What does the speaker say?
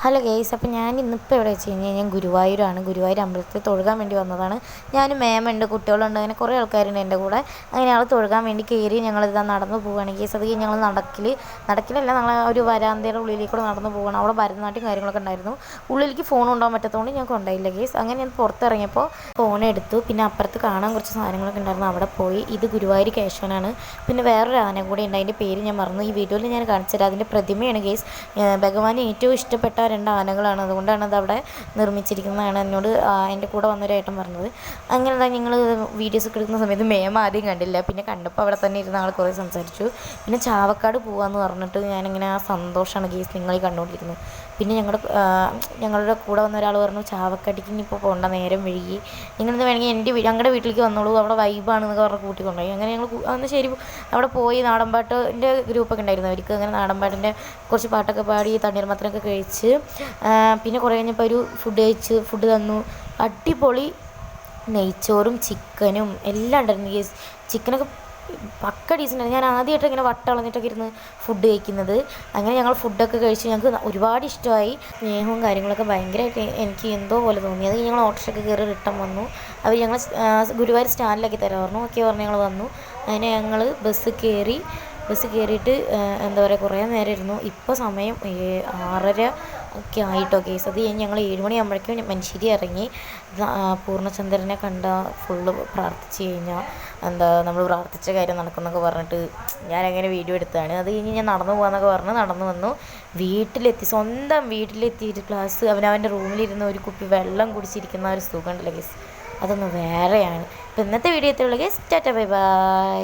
Hello guys, അപ്പോൾ ഞാൻ ഇന്നിപ്പോൾ എവിടെ വെച്ച് കഴിഞ്ഞാൽ ഞാൻ ഗുരുവായൂരാണ്. ഗുരുവായൂർ അമ്പലത്തിൽ തൊഴുകാൻ വേണ്ടി വന്നതാണ്. ഞാനും മേമുണ്ട്, കുട്ടികളുണ്ട്, അങ്ങനെ കുറേ ആൾക്കാരുണ്ട് എൻ്റെ കൂടെ. അങ്ങനെ ഞങ്ങൾ തൊഴുകാൻ വേണ്ടി കയറി ഞങ്ങളിതാ നടന്നു പോവുകയാണ് ഗെയ്സ്. അത് ഞങ്ങൾ നടക്കിലല്ല, ഞങ്ങൾ ഒരു വരാന്തയുടെ ഉള്ളിലേക്കൂടെ നടന്നു പോവുകയാണ്. അവിടെ ഭരതനാട്യം കാര്യങ്ങളൊക്കെ ഉണ്ടായിരുന്നു. ഉള്ളിലേക്ക് ഫോൺ കൊണ്ടുപോകാൻ പറ്റാത്തതുകൊണ്ട് ഞങ്ങൾക്ക് ഉണ്ടായില്ല ഗെയ്സ്. അങ്ങനെ ഞാൻ പുറത്തിറങ്ങിയപ്പോൾ ഫോൺ എടുത്തു. പിന്നെ അപ്പുറത്ത് കാണാൻ കുറച്ച് സാധനങ്ങളൊക്കെ ഉണ്ടായിരുന്നു, അവിടെ പോയി. ഇത് ഗുരുവായൂർ കേശവനാണ്. പിന്നെ വേറൊരു ആന കൂടെ ഉണ്ട്, അതിൻ്റെ പേര് ഞാൻ മറന്നു. ഈ വീഡിയോയിൽ ഞാൻ കാണിച്ചു തരാം. അതിൻ്റെ പ്രതിമയാണ് ഗെയ്സ്. ഭഗവാന് ഏറ്റവും ഇഷ്ടപ്പെട്ട രണ്ട് ആനകളാണ്, അതുകൊണ്ടാണ് അത് അവിടെ നിർമ്മിച്ചിരിക്കുന്നതാണ് എന്നോട് എൻ്റെ കൂടെ വന്നൊരു ഏട്ടൻ പറഞ്ഞത്. അങ്ങനെ തന്നെ ഞങ്ങൾ വീഡിയോസ് ഒക്കെ എടുക്കുന്ന സമയത്ത് മേം ആദ്യം കണ്ടില്ല, പിന്നെ കണ്ടപ്പോൾ അവിടെ തന്നെ ഇരുന്ന ആൾ കുറേ സംസാരിച്ചു. പിന്നെ ചാവക്കാട് പോകാമെന്ന് പറഞ്ഞിട്ട് ഞാനിങ്ങനെ ആ സന്തോഷമാണ് ഗെയ്സ് നിങ്ങളീ കണ്ടുകൊണ്ടിരിക്കുന്നത്. പിന്നെ ഞങ്ങളുടെ കൂടെ വന്ന ഒരാൾ പറഞ്ഞു ചാവക്കാട്ടിക്ക് ഇനിയിപ്പോൾ പോകേണ്ട, നേരം വഴുകി, നിങ്ങളിന്ന് വേണമെങ്കിൽ ഞങ്ങളുടെ വീട്ടിലേക്ക് വന്നോളൂ, അവിടെ വൈബാണെന്നൊക്കെ പറഞ്ഞ് കൂട്ടിക്കൊണ്ടുപോയി. അങ്ങനെ ഞങ്ങൾ അന്ന് ശരി അവിടെ പോയി. നാടൻപാട്ടിൻ്റെ ഗ്രൂപ്പൊക്കെ ഉണ്ടായിരുന്നു അവർക്ക്. അങ്ങനെ നാടൻപാട്ടിൻ്റെ കുറച്ച് പാട്ടൊക്കെ പാടി തണ്ണീർമത്തനൊക്കെ കഴിച്ച് പിന്നെ കുറേ കഴിഞ്ഞപ്പോൾ ഒരു ഫുഡ് തന്നു. അടിപൊളി നെയ്ച്ചോറും ചിക്കനും എല്ലാം ഉണ്ടായിരുന്നു ഗെയ്സ്. ചിക്കനൊക്കെ പക്ക ഡീസൻ്റ്. ഞാൻ ആദ്യമായിട്ട് ഇങ്ങനെ വട്ടളഞ്ഞിട്ടൊക്കെ ഇരുന്ന് ഫുഡ് കഴിക്കുന്നത്. അങ്ങനെ ഞങ്ങൾ ഫുഡൊക്കെ കഴിച്ച് ഞങ്ങൾക്ക് ഒരുപാട് ഇഷ്ടമായി. സ്നേഹവും കാര്യങ്ങളൊക്കെ ഭയങ്കരമായിട്ട് എനിക്ക് എന്തോ പോലെ തോന്നി. അത് ഞങ്ങൾ ഓട്ടോറിക്ഷയൊക്കെ കയറി റിട്ടേൺ വന്നു. അവർ ഞങ്ങൾ ഗുരുവായൂർ സ്റ്റാൻഡിലാക്കി തരാൻ പറഞ്ഞു. ഓക്കെ പറഞ്ഞ് ഞങ്ങൾ വന്നു. അങ്ങനെ ഞങ്ങൾ ബസ് കയറിയിട്ട് എന്താ പറയുക, കുറേ നേരം ഇരുന്നു. ഇപ്പോൾ സമയം 6:30 ഒക്കെ ആയിട്ടോ കേസ്. അത് കഴിഞ്ഞ് ഞങ്ങൾ 7 മണിയാകുമ്പോഴേക്കും മനുഷ്യരി ഇറങ്ങി. പൂർണ്ണചന്ദ്രനെ കണ്ട ഫുള്ള് പ്രാർത്ഥിച്ച് കഴിഞ്ഞാൽ നമ്മൾ പ്രാർത്ഥിച്ച കാര്യം നടക്കുമെന്നൊക്കെ പറഞ്ഞിട്ട് ഞാനങ്ങനെ വീഡിയോ എടുത്തതാണ്. അത് കഴിഞ്ഞ് ഞാൻ നടന്നു പോകാമെന്നൊക്കെ പറഞ്ഞ് നടന്നു വന്നു. സ്വന്തം വീട്ടിലെത്തിയിട്ട് ക്ലാസ് അവനവൻ്റെ റൂമിലിരുന്ന് ഒരു കുപ്പി വെള്ളം കുടിച്ചിരിക്കുന്ന ഒരു സുഖമുണ്ടല്ലോ ഗെസ്, അതൊന്ന് വേറെയാണ്. അപ്പോൾ ഇന്നത്തെ വീഡിയോ എത്തിയുള്ള ഗെസ്, ടാറ്റ ബൈ ബൈ.